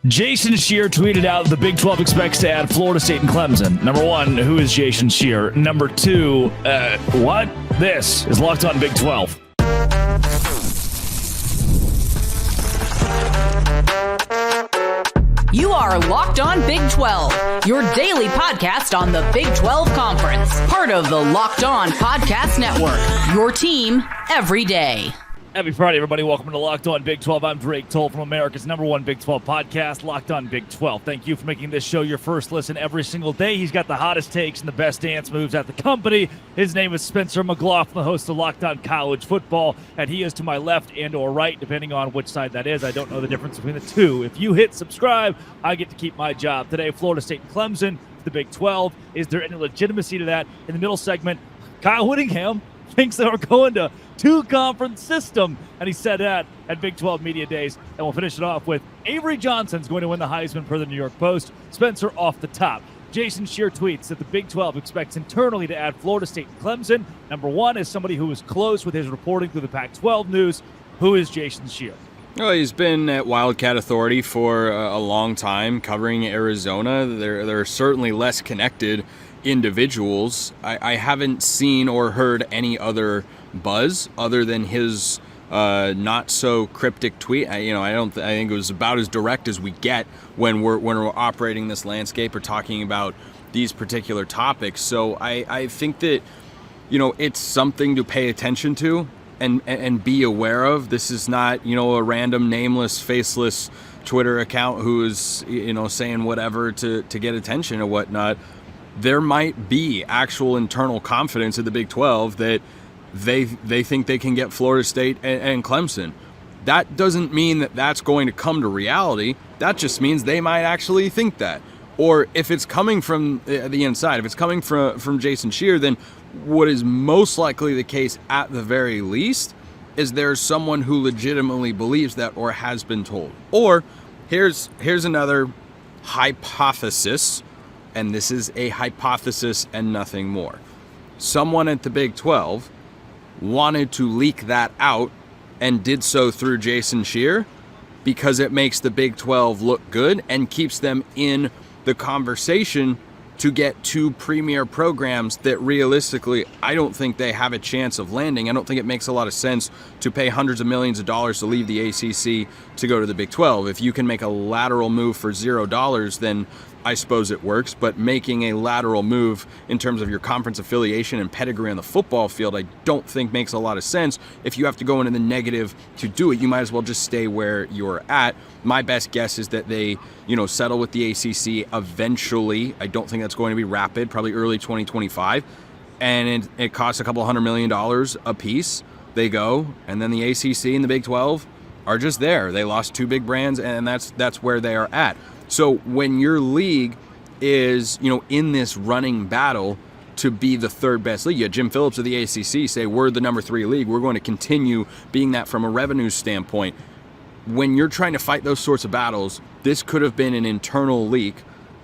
Jason Scheer tweeted out the Big 12 expects to add Florida State and Clemson. Number one, who is Jason Scheer? Number two, what? This is Locked On Big 12. You are Locked On Big 12, your daily podcast on the Big 12 Conference. Part of the Locked On Podcast Network, your team every day. Happy Friday, everybody. Welcome to Locked On Big 12. I'm Drake Toll from America's #1 Big 12 podcast, Locked On Big 12. Thank you for making this show your first listen every single day. He's got the hottest takes and the best dance moves at the company. His name is Spencer McLaughlin, the host of Locked On College Football, and he is to my left and or right, depending on which side that is. I don't know the difference between the two. If you hit subscribe, I get to keep my job. Today, Florida State and Clemson, the Big 12. Is there any legitimacy to that? In the middle segment, Kyle Whittingham thinks they are going to two-conference system, and he said that at Big 12 Media Days. And we'll finish it off with Avery Johnson's going to win the Heisman per the New York Post. Spencer off the top. Jason Scheer tweets that the Big 12 expects internally to add Florida State and Clemson. Number one is somebody who is close with his reporting through the Pac-12 news. Who is Jason Scheer? Well, he's been at Wildcat Authority for a long time, covering Arizona. They're certainly less connected individuals. I haven't seen or heard any other buzz other than his not so cryptic tweet. I think it was about as direct as we get when we're operating this landscape or talking about these particular topics. So I think that it's something to pay attention to and be aware of. This is not a random nameless, faceless Twitter account who is saying whatever to get attention or whatnot. There might be actual internal confidence in the Big 12 that they think they can get Florida State and Clemson. That doesn't mean that that's going to come to reality. That just means they might actually think that. Or if it's coming from the inside, if it's coming from Jason Scheer, then what is most likely the case at the very least is there's someone who legitimately believes that or has been told. Or here's another hypothesis, and this is a hypothesis and nothing more. Someone at the Big 12 wanted to leak that out and did so through Jason Scheer because it makes the Big 12 look good and keeps them in the conversation to get two premier programs that realistically I don't think they have a chance of landing. I don't think it makes a lot of sense to pay hundreds of millions of dollars to leave the ACC to go to the Big 12. If you can make a lateral move for $0, then I suppose it works, but making a lateral move in terms of your conference affiliation and pedigree on the football field, I don't think makes a lot of sense. If you have to go into the negative to do it, you might as well just stay where you're at. My best guess is that they, settle with the ACC eventually. I don't think that's going to be rapid, probably early 2025. And it costs a couple $100 million a piece. They go, and then the ACC and the Big 12 are just there. They lost two big brands, and that's where they are at. So when your league is, in this running battle to be the third best league, Jim Phillips of the ACC say we're the number 3 league. We're going to continue being that from a revenue standpoint. When you're trying to fight those sorts of battles, this could have been an internal leak,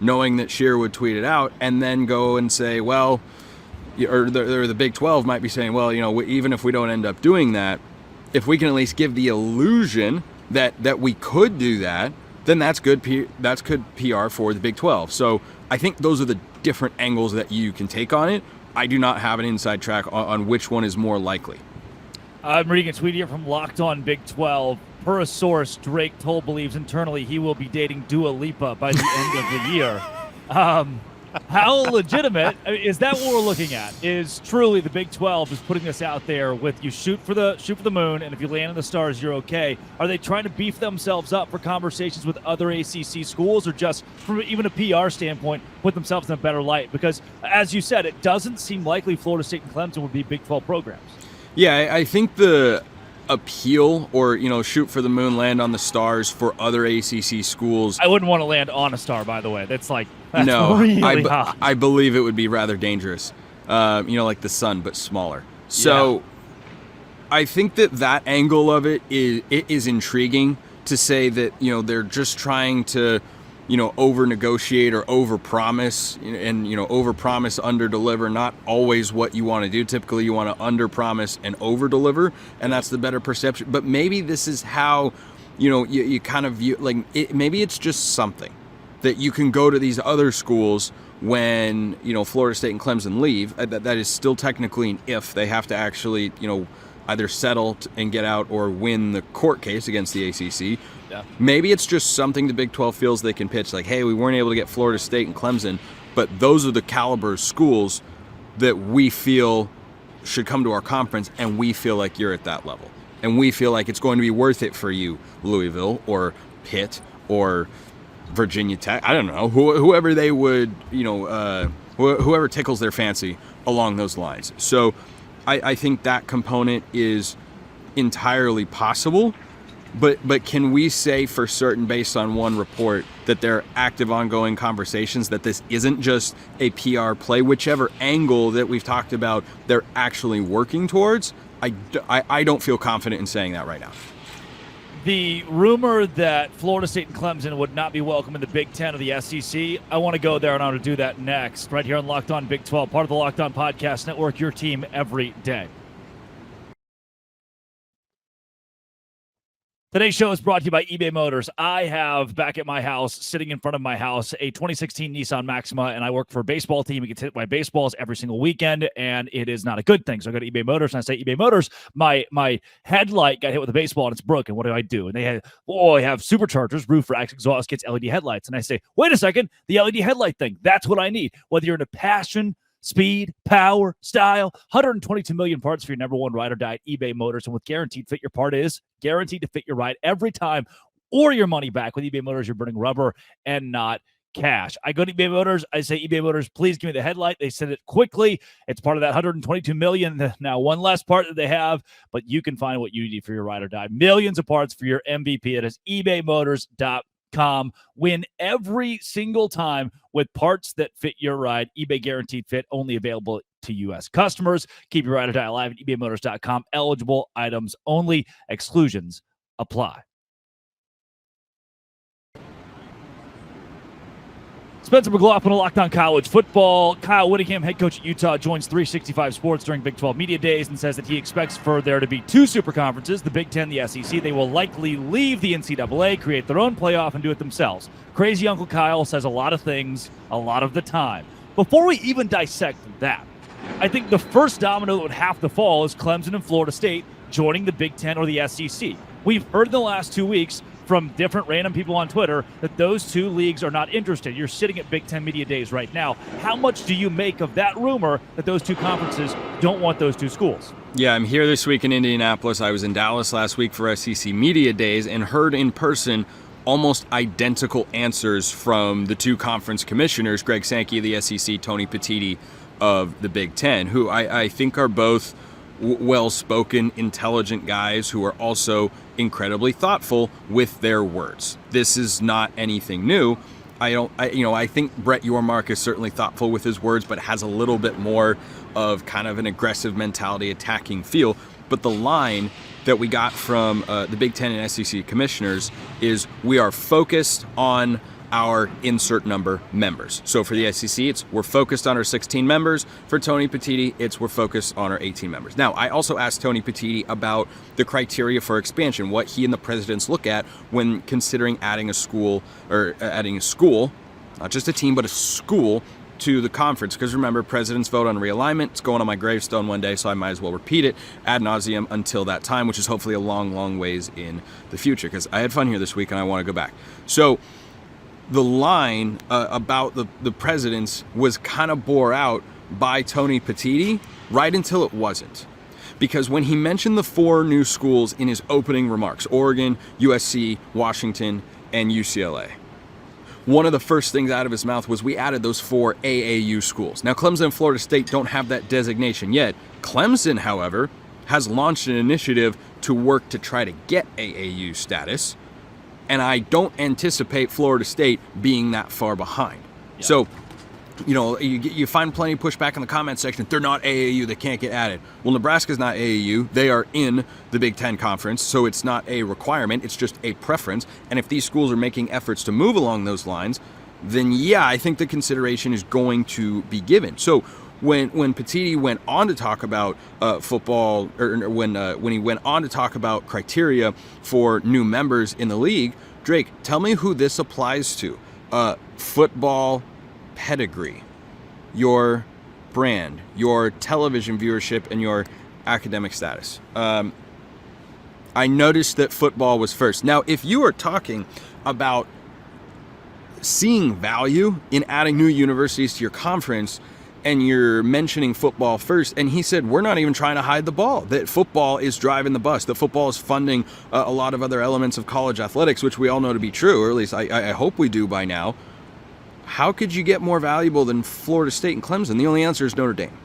knowing that Scheer would tweet it out and then go and say, well, or the Big 12 might be saying, well, even if we don't end up doing that, if we can at least give the illusion that we could do that, then that's good PR for the Big 12. So I think those are the different angles that you can take on it. I do not have an inside track on which one is more likely. I'm reading a tweet here from Locked On Big 12. Per a source, Drake Toll believes internally he will be dating Dua Lipa by the end of the year. How legitimate is that? What we're looking at is truly the Big 12 is putting this out there with you shoot for the moon, and if you land in the stars, you're okay. Are they trying to beef themselves up for conversations with other ACC schools, or just from even a PR standpoint, put themselves in a better light? Because as you said, it doesn't seem likely Florida State and Clemson would be Big 12 programs. Yeah, I think the appeal or shoot for the moon, land on the stars for other ACC schools. I wouldn't want to land on a star, by the way. That's no, really hot. I believe it would be rather dangerous. Like the sun, but smaller. So yeah. I think that angle of it is intriguing to say that, they're just trying to, over-negotiate or over-promise and, over-promise, under-deliver, not always what you want to do. Typically, you want to under-promise and over-deliver, and that's the better perception. But maybe this is how you kind of view, like, maybe it's just something that you can go to these other schools when, Florida State and Clemson leave. That is still technically an if. They have to actually, either settle and get out or win the court case against the ACC. Yeah. Maybe it's just something the Big 12 feels they can pitch, like, hey, we weren't able to get Florida State and Clemson, but those are the caliber of schools that we feel should come to our conference, and we feel like you're at that level. And we feel like it's going to be worth it for you, Louisville or Pitt or Virginia Tech. I don't know, whoever they would, whoever tickles their fancy along those lines. So I think that component is entirely possible. But can we say for certain, based on one report, that there are active, ongoing conversations, that this isn't just a PR play, whichever angle that we've talked about they're actually working towards? I don't feel confident in saying that right now. The rumor that Florida State and Clemson would not be welcome in the Big Ten or the SEC, I want to go there, and I want to do that next, right here on Locked On Big 12, part of the Locked On Podcast Network, your team every day. Today's show is brought to you by eBay Motors. I have back at my house, sitting in front of my house, a 2016 Nissan Maxima, and I work for a baseball team. It gets hit by baseballs every single weekend, and it is not a good thing. So I go to eBay Motors, and I say, eBay Motors, my headlight got hit with a baseball, and it's broken. What do? And they have superchargers, roof racks, exhaust kits, LED headlights. And I say, wait a second, the LED headlight thing, that's what I need. Whether you're into passion, speed, power, style, 122 million parts for your number one ride or die at eBay Motors. And with Guaranteed Fit, your part is guaranteed to fit your ride every time or your money back. With eBay Motors, you're burning rubber and not cash. I go to eBay Motors. I say, eBay Motors, please give me the headlight. They send it quickly. It's part of that 122 million. Now, one less part that they have, but you can find what you need for your ride or die. Millions of parts for your MVP. It is ebaymotors.com. Win every single time with parts that fit your ride. eBay Guaranteed Fit, only available to U.S. customers. Keep your ride or die alive at ebaymotors.com. Eligible items only. Exclusions apply. Spencer McLaughlin of Locked On College Football. Kyle Whittingham, head coach at Utah, joins 365 Sports during Big 12 Media Days and says that he expects for there to be two super conferences, the Big Ten, the SEC. They will likely leave the NCAA, create their own playoff, and do it themselves. Crazy Uncle Kyle says a lot of things a lot of the time. Before we even dissect that, I think the first domino that would have to fall is Clemson and Florida State joining the Big Ten or the SEC. We've heard in the last 2 weeks from different random people on Twitter that those two leagues are not interested. You're sitting at Big Ten Media Days right now. How much do you make of that rumor that those two conferences don't want those two schools? Yeah, I'm here this week in Indianapolis. I was in Dallas last week for SEC Media Days and heard in person almost identical answers from the two conference commissioners, Greg Sankey of the SEC, Tony Petitti of the Big Ten, who I think are both well-spoken, intelligent guys who are also incredibly thoughtful with their words. This is not anything new. I think Brett Yormark is certainly thoughtful with his words, but has a little bit more of kind of an aggressive mentality, attacking feel. But the line that we got from the Big Ten and SEC commissioners is, we are focused on our insert number members. So for the SEC, it's we're focused on our 16 members. For Tony Petitti, it's we're focused on our 18 members. Now, I also asked Tony Petitti about the criteria for expansion, what he and the presidents look at when considering adding a school, not just a team, but a school to the conference. Because remember, presidents vote on realignment. It's going on my gravestone one day, so I might as well repeat it ad nauseum until that time, which is hopefully a long, long ways in the future, because I had fun here this week and I want to go back. So the line about the presidents was kind of bore out by Tony Petitti right until it wasn't. Because when he mentioned the four new schools in his opening remarks, Oregon, USC, Washington, and UCLA, one of the first things out of his mouth was, we added those four AAU schools. Now, Clemson and Florida State don't have that designation yet. Clemson, however, has launched an initiative to work to try to get AAU status. And I don't anticipate Florida State being that far behind. Yeah. So, you find plenty of pushback in the comment section. They're not AAU. They can't get added. Well, Nebraska's not AAU. They are in the Big Ten Conference, so it's not a requirement. It's just a preference. And if these schools are making efforts to move along those lines, then yeah, I think the consideration is going to be given. So when Petiti went on to talk about football, or when he went on to talk about criteria for new members in the league, Drake, tell me who this applies to. Football pedigree, your brand, your television viewership, and your academic status. I noticed that football was first. Now, if you are talking about seeing value in adding new universities to your conference, and you're mentioning football first, and he said, we're not even trying to hide the ball, that football is driving the bus, that football is funding a lot of other elements of college athletics, which we all know to be true, or at least I hope we do by now. How could you get more valuable than Florida State and Clemson? The only answer is Notre Dame.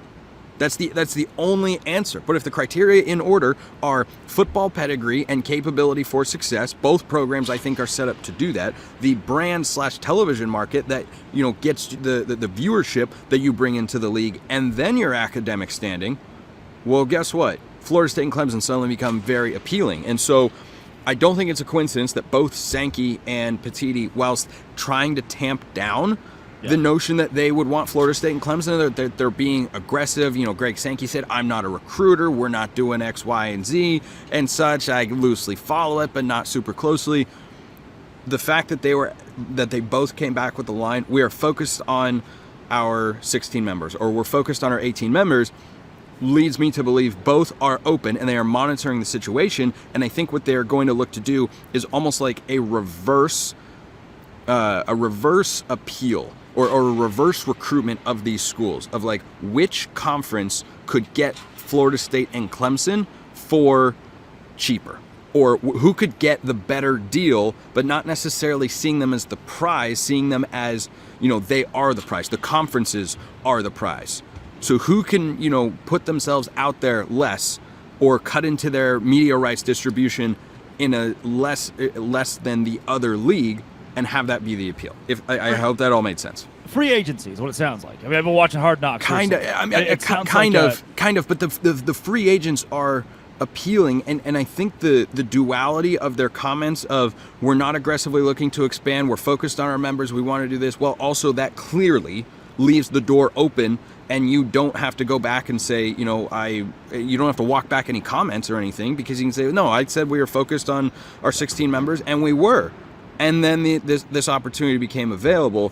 That's the only answer. But if the criteria in order are football pedigree and capability for success, both programs I think are set up to do that. The brand/television market that gets the viewership that you bring into the league, and then your academic standing. Well, guess what? Florida State and Clemson suddenly become very appealing, and so I don't think it's a coincidence that both Sankey and Petiti, whilst trying to tamp down the notion that they would want Florida State and Clemson, they're being aggressive. Greg Sankey said, I'm not a recruiter. We're not doing X, Y, and Z and such. I loosely follow it, but not super closely. The fact that they both came back with the line, we are focused on our 16 members, or we're focused on our 18 members, leads me to believe both are open and they are monitoring the situation. And I think what they're going to look to do is almost like a reverse appeal. Or a reverse recruitment of these schools, of like which conference could get Florida State and Clemson for cheaper, or who could get the better deal, but not necessarily seeing them as the prize, seeing them as, they are the prize. The conferences are the prize. So who can, put themselves out there less, or cut into their media rights distribution in a less than the other league, and have that be the appeal. I hope that all made sense. Free agency is what it sounds like. I mean, I've been watching Hard Knocks. Kind of. But the free agents are appealing, and I think the duality of their comments of we're not aggressively looking to expand, we're focused on our members, we want to do this. Well, also that clearly leaves the door open, and you don't have to go back and say, you don't have to walk back any comments or anything, because you can say, no, I said we were focused on our 16 members, and we were. And then this opportunity became available.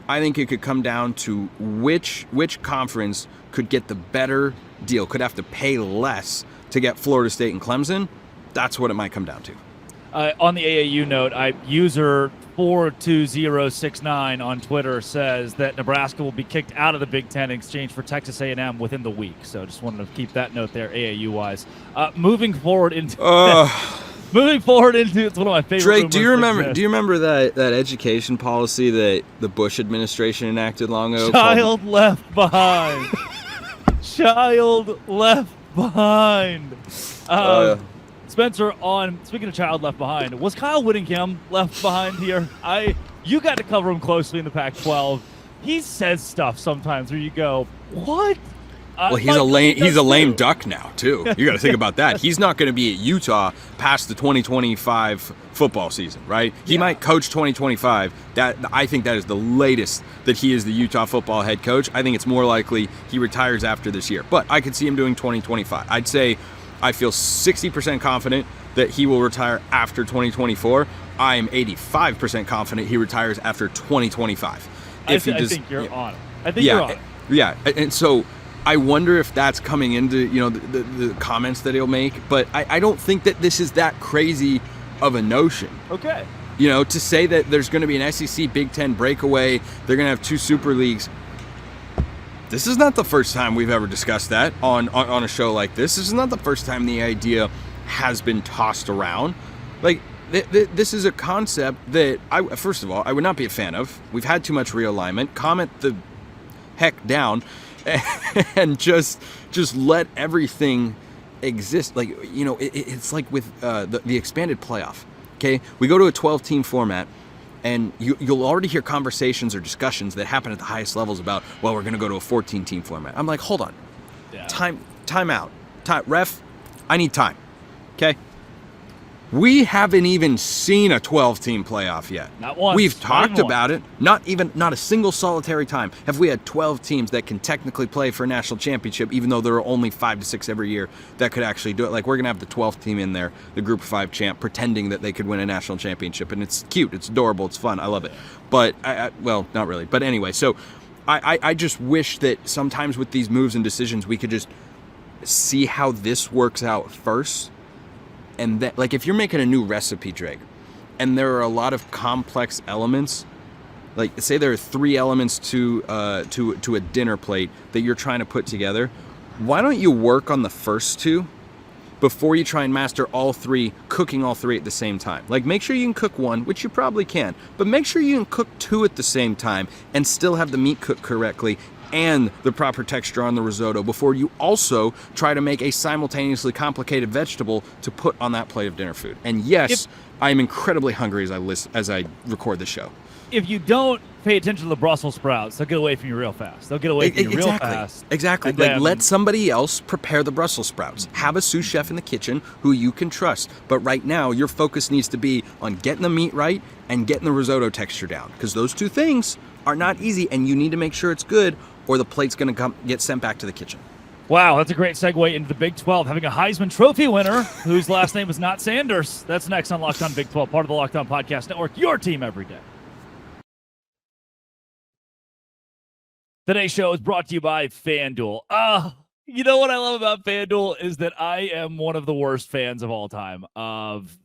I think it could come down to which conference could get the better deal, could have to pay less to get Florida State and Clemson. That's what it might come down to. On the AAU note, user 42069 on Twitter says that Nebraska will be kicked out of the Big Ten in exchange for Texas A&M within the week. So just wanted to keep that note there, AAU-wise. Moving forward into it's one of my favorite. Drake, do you remember that education policy that the Bush administration enacted long ago? Child left behind. Child left behind. Spencer, speaking of child left behind, was Kyle Whittingham left behind here? You got to cover him closely in the Pac-12. He says stuff sometimes where you go, what? Well, he's a lame duck now, too. You got to think about that. He's not going to be at Utah past the 2025 football season, right? He might coach 2025. I think that is the latest that he is the Utah football head coach. I think it's more likely he retires after this year. But I could see him doing 2025. I'd say I feel 60% confident that he will retire after 2024. I am 85% confident he retires after 2025. I think you're on it. I think you're on it. Yeah, and so I wonder if that's coming into the comments that he'll make, but I don't think that this is that crazy of a notion. Okay. To say that there's going to be an SEC Big Ten breakaway, they're going to have two super leagues. This is not the first time we've ever discussed that on a show like this. This is not the first time the idea has been tossed around. Like, this is a concept that first of all, I would not be a fan of. We've had too much realignment. Comment the heck down. And just let everything exist. Like, it's like with the expanded playoff. Okay, we go to a 12-team format, and you'll already hear conversations or discussions that happen at the highest levels about, well, we're going to go to a 14-team format. I'm like, hold on, time out, ref, I need time. Okay, We haven't even seen a 12-team playoff yet. Not once. We've talked Not about it. Not a single solitary time have we had 12 teams that can technically play for a national championship, even though there are only 5 to 6 every year that could actually do it. Like, we're going to have the 12th team in there, the Group of 5 champ, pretending that they could win a national championship. And it's cute. It's adorable. It's fun. I love it. But, well, not really. But anyway, so I just wish that sometimes with these moves and decisions, we could just see how this works out first. And that, like, if you're making a new recipe, Drake, and there are a lot of complex elements, like say there are 3 elements to a dinner plate that you're trying to put together, why don't you work on the first 2 before you try and master all 3, cooking all 3 at the same time? Like, make sure you can cook 1, which you probably can, but make sure you can cook 2 at the same time and still have the meat cooked correctly and the proper texture on the risotto before you also try to make a simultaneously complicated vegetable to put on that plate of dinner food. And yes, I am incredibly hungry as I record the show. If you don't pay attention to the Brussels sprouts, they'll get away from you real fast. They'll get away from you real fast. Exactly. Like, let somebody else prepare the Brussels sprouts. Have a sous chef in the kitchen who you can trust. But right now, your focus needs to be on getting the meat right and getting the risotto texture down, because those 2 things are not easy, and you need to make sure it's good, or the plate's going to get sent back to the kitchen. Wow, that's a great segue into the Big 12, having a Heisman Trophy winner whose last name is not Sanders. That's next on Locked On Big 12, part of the Locked On Podcast Network, your team every day. Today's show is brought to you by FanDuel. You know what I love about FanDuel is that I am one of the worst fans of all time of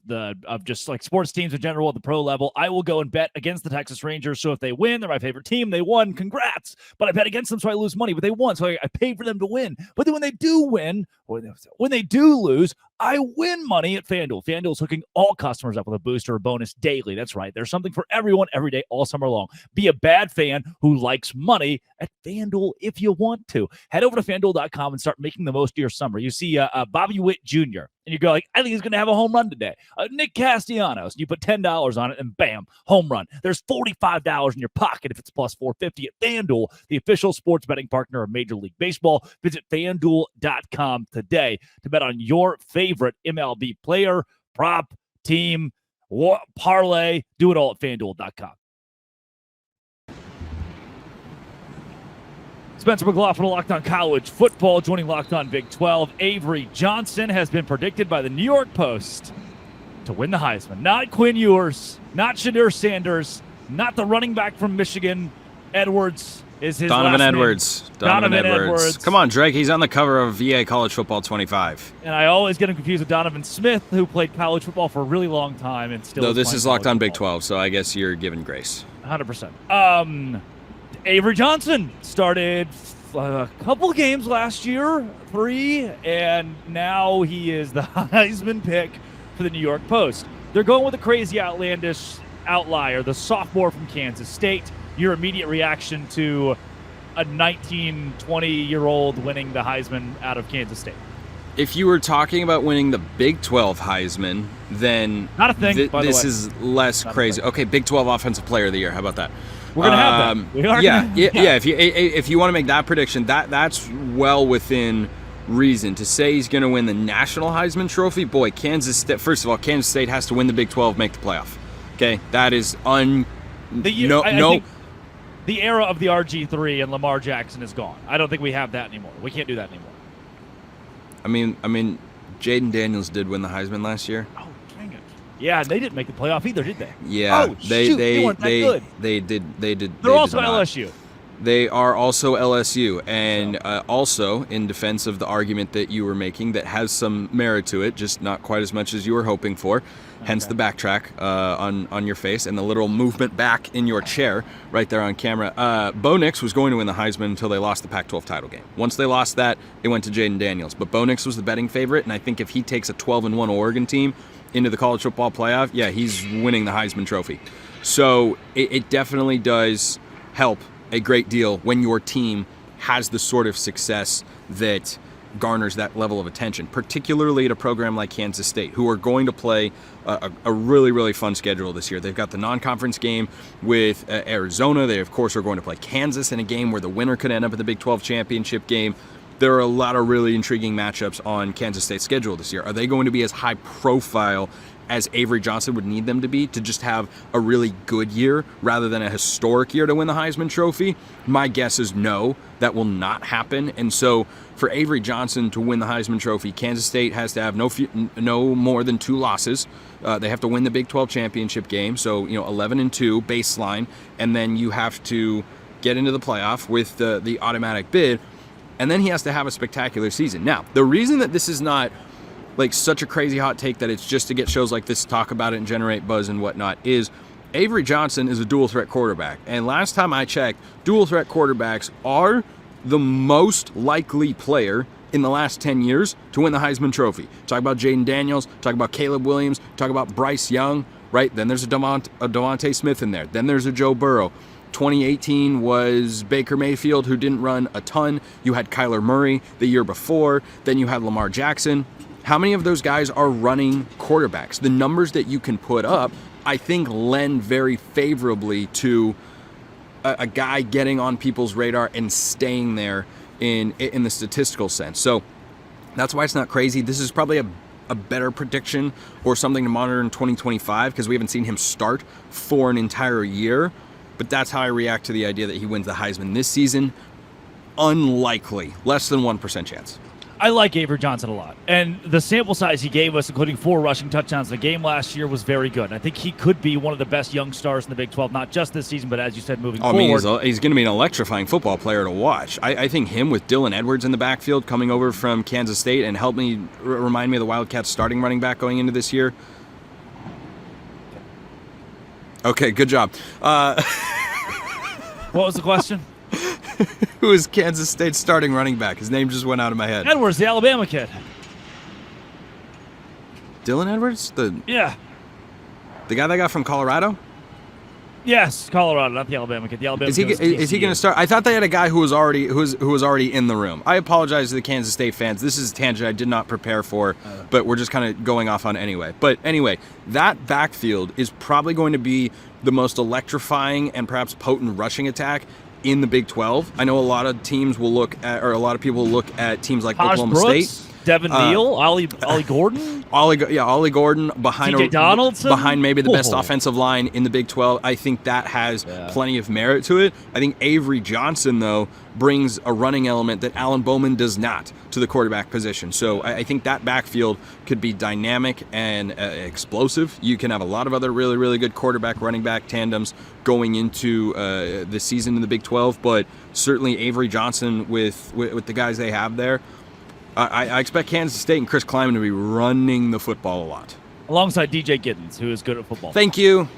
just like sports teams in general at the pro level. I will go and bet against the Texas Rangers. So if they win, they're my favorite team. They won, congrats. But I bet against them, so I lose money. But they won, so I paid for them to win. But then when they do win, or when they do lose, I win money at FanDuel. FanDuel's hooking all customers up with a booster or bonus daily. That's right. There's something for everyone every day, all summer long. Be a bad fan who likes money at FanDuel if you want to. Head over to FanDuel.com and start making the most of your summer. You see Bobby Witt Jr., and you go like, I think he's going to have a home run today. Nick Castellanos, you put $10 on it, and bam, home run. There's $45 in your pocket if it's plus $450 at FanDuel, the official sports betting partner of Major League Baseball. Visit FanDuel.com today to bet on your favorite MLB player, prop, team, parlay. Do it all at FanDuel.com. Spencer McLaughlin, Locked On College Football, joining Locked On Big 12. Avery Johnson has been predicted by the New York Post to win the Heisman. Not Quinn Ewers, not Shedeur Sanders, not the running back from Michigan. Edwards is his Donovan last Edwards. name. Donovan Edwards. Come on, Drake. He's on the cover of VA College Football 25. And I always get him confused with Donovan Smith, who played college football for a really long time and still. Though this is Locked On Big football. 12, so I guess you're given grace. 100%. Avery Johnson started a couple games last year, 3, and now he is the Heisman pick for the New York Post. They're going with a crazy, outlandish outlier, the sophomore from Kansas State. Your immediate reaction to a 19, 20-year-old winning the Heisman out of Kansas State? If you were talking about winning the Big 12 Heisman, then not a thing, by the way. This is less crazy. Okay, Big 12 Offensive Player of the Year. How about that? We're gonna have that. We are. Yeah. If you want to make that prediction, that's well within reason. To say he's going to win the National Heisman Trophy, boy, Kansas State. First of all, Kansas State has to win the Big 12, make the playoff. Okay, that is I think the era of the RG3 and Lamar Jackson is gone. I don't think we have that anymore. We can't do that anymore. I mean, Jaden Daniels did win the Heisman last year. Oh, dang it! Yeah, they didn't make the playoff either, did they? Yeah, they weren't that good. They did. They're also LSU. They are also LSU, and also in defense of the argument that you were making that has some merit to it, just not quite as much as you were hoping for. Hence the backtrack on your face and the literal movement back in your chair right there on camera. Bo Nix was going to win the Heisman until they lost the Pac-12 title game. Once they lost that, it went to Jaden Daniels. But Bo Nix was the betting favorite, and I think if he takes a 12-1 Oregon team into the college football playoff, yeah, he's winning the Heisman Trophy. So it definitely does help a great deal when your team has the sort of success that garners that level of attention, particularly at a program like Kansas State, who are going to play a really, really fun schedule this year. They've got the non-conference game with Arizona. They, of course, are going to play Kansas in a game where the winner could end up in the Big 12 championship game. There are a lot of really intriguing matchups on Kansas State's schedule this year. Are they going to be as high profile as Avery Johnson would need them to be to just have a really good year rather than a historic year to win the Heisman Trophy? My guess is no, that will not happen. And so for Avery Johnson to win the Heisman Trophy, Kansas State has to have no more than 2 losses. They have to win the Big 12 championship game, so 11-2 baseline, and then you have to get into the playoff with the automatic bid, and then he has to have a spectacular season. Now, the reason that this is not like such a crazy hot take that it's just to get shows like this to talk about it and generate buzz and whatnot is Avery Johnson is a dual threat quarterback. And last time I checked, dual threat quarterbacks are the most likely player in the last 10 years to win the Heisman Trophy. Talk about Jaden Daniels, talk about Caleb Williams, talk about Bryce Young, right? Then there's a Devontae Smith in there. Then there's a Joe Burrow. 2018 was Baker Mayfield, who didn't run a ton. You had Kyler Murray the year before. Then you had Lamar Jackson. How many of those guys are running quarterbacks? The numbers that you can put up, I think, lend very favorably to a guy getting on people's radar and staying there in the statistical sense. So that's why it's not crazy. This is probably a better prediction or something to monitor in 2025 because we haven't seen him start for an entire year. But that's how I react to the idea that he wins the Heisman this season. Unlikely. Less than 1% chance. I like Avery Johnson a lot. And the sample size he gave us, including 4 rushing touchdowns in the game last year, was very good. I think he could be one of the best young stars in the Big 12, not just this season, but as you said, moving forward. He's going to be an electrifying football player to watch. I think him with Dylan Edwards in the backfield coming over from Kansas State and help me remind me of the Wildcats starting running back going into this year. Okay, good job. What was the question? Who is Kansas State's starting running back? His name just went out of my head. Edwards, the Alabama kid. Dylan Edwards? The guy that got from Colorado? Yes, Colorado, not the Alabama kid. The Alabama is he going to start? I thought they had a guy who was already in the room. I apologize to the Kansas State fans. This is a tangent I did not prepare for, but we're just kind of going off on anyway. But anyway, that backfield is probably going to be the most electrifying and perhaps potent rushing attack in the Big 12. I know a lot of teams will look at, or a lot of people will look at teams like Taj Oklahoma Brooks, State. Devin Neal, Ollie Gordon. Ollie Gordon behind TJ Donaldson? behind maybe the best offensive line in the Big 12. I think that has plenty of merit to it. I think Avery Johnson, though, brings a running element that Alan Bowman does not to the quarterback position. So I think that backfield could be dynamic and explosive. You can have a lot of other really, really good quarterback running back tandems going into the season in the Big 12, but certainly Avery Johnson with the guys they have there. I expect Kansas State and Chris Kleiman to be running the football a lot. Alongside DJ Giddens, who is good at football. Thank you.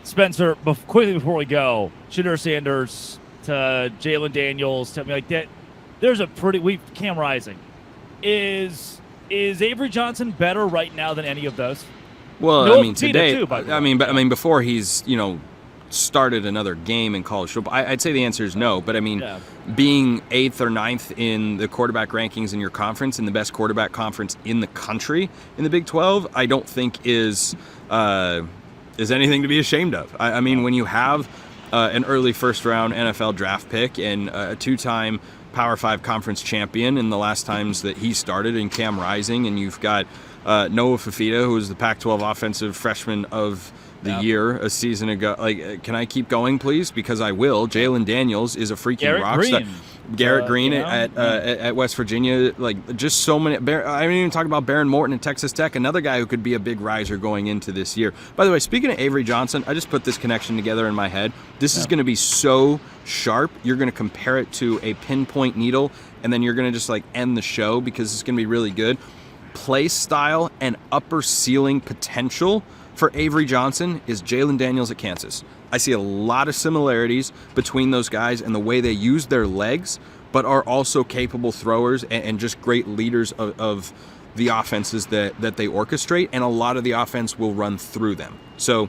Spencer, quickly before we go, Shedeur Sanders to Jalen Daniels, to me like that. There's a Cam Rising. Is Avery Johnson better right now than any of those? Well, no, I mean today. Too, before he's started another game in college football, I'd say the answer is no. But I mean, being 8th or 9th in the quarterback rankings in your conference, in the best quarterback conference in the country, in the Big 12, I don't think is anything to be ashamed of. I mean, when you have an early first-round NFL draft pick and a 2-time Power 5 conference champion in the last times that he started in Cam Rising, and you've got Noah Fafita, who was the Pac-12 offensive freshman of the year a season ago. Like, can I keep going, please? Because I will. Jalen Daniels is a freaking rock star. Garrett Green at West Virginia. Like, just so many. I didn't even talk about Baron Morton at Texas Tech, another guy who could be a big riser going into this year. By the way, speaking of Avery Johnson, I just put this connection together in my head. This is going to be so sharp. You're going to compare it to a pinpoint needle, and then you're going to just like end the show because it's going to be really good. Play style and upper ceiling potential for Avery Johnson is Jalen Daniels at Kansas. I see a lot of similarities between those guys and the way they use their legs, but are also capable throwers and just great leaders of the offenses that they orchestrate, and a lot of the offense will run through them. So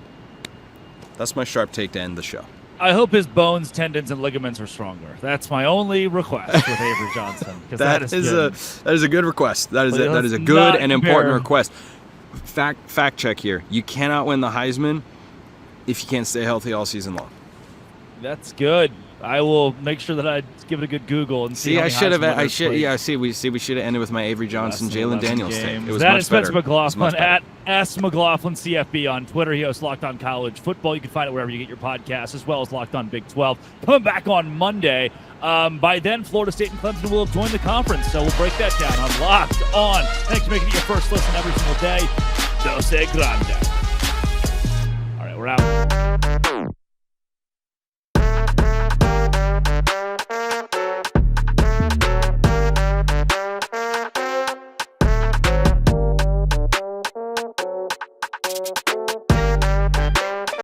that's my sharp take to end the show. I hope his bones, tendons, and ligaments are stronger. That's my only request with Avery Johnson. that is a good request. That is a good and important request. Fact check here. You cannot win the Heisman if you can't stay healthy all season long. That's good. I will make sure that I give it a good Google and see. See, I should have. I should. Yeah, we should have ended with my Avery Johnson, Jalen Daniels take. It was that much is Spencer better. McLaughlin at S.McLaughlin CFB on Twitter. He hosts Locked On College Football. You can find it wherever you get your podcasts, as well as Locked On Big 12. Coming back on Monday. By then, Florida State and Clemson will have joined the conference, so we'll break that down on Locked On. Thanks for making it your first listen every single day. Dose grande. All right, we're out.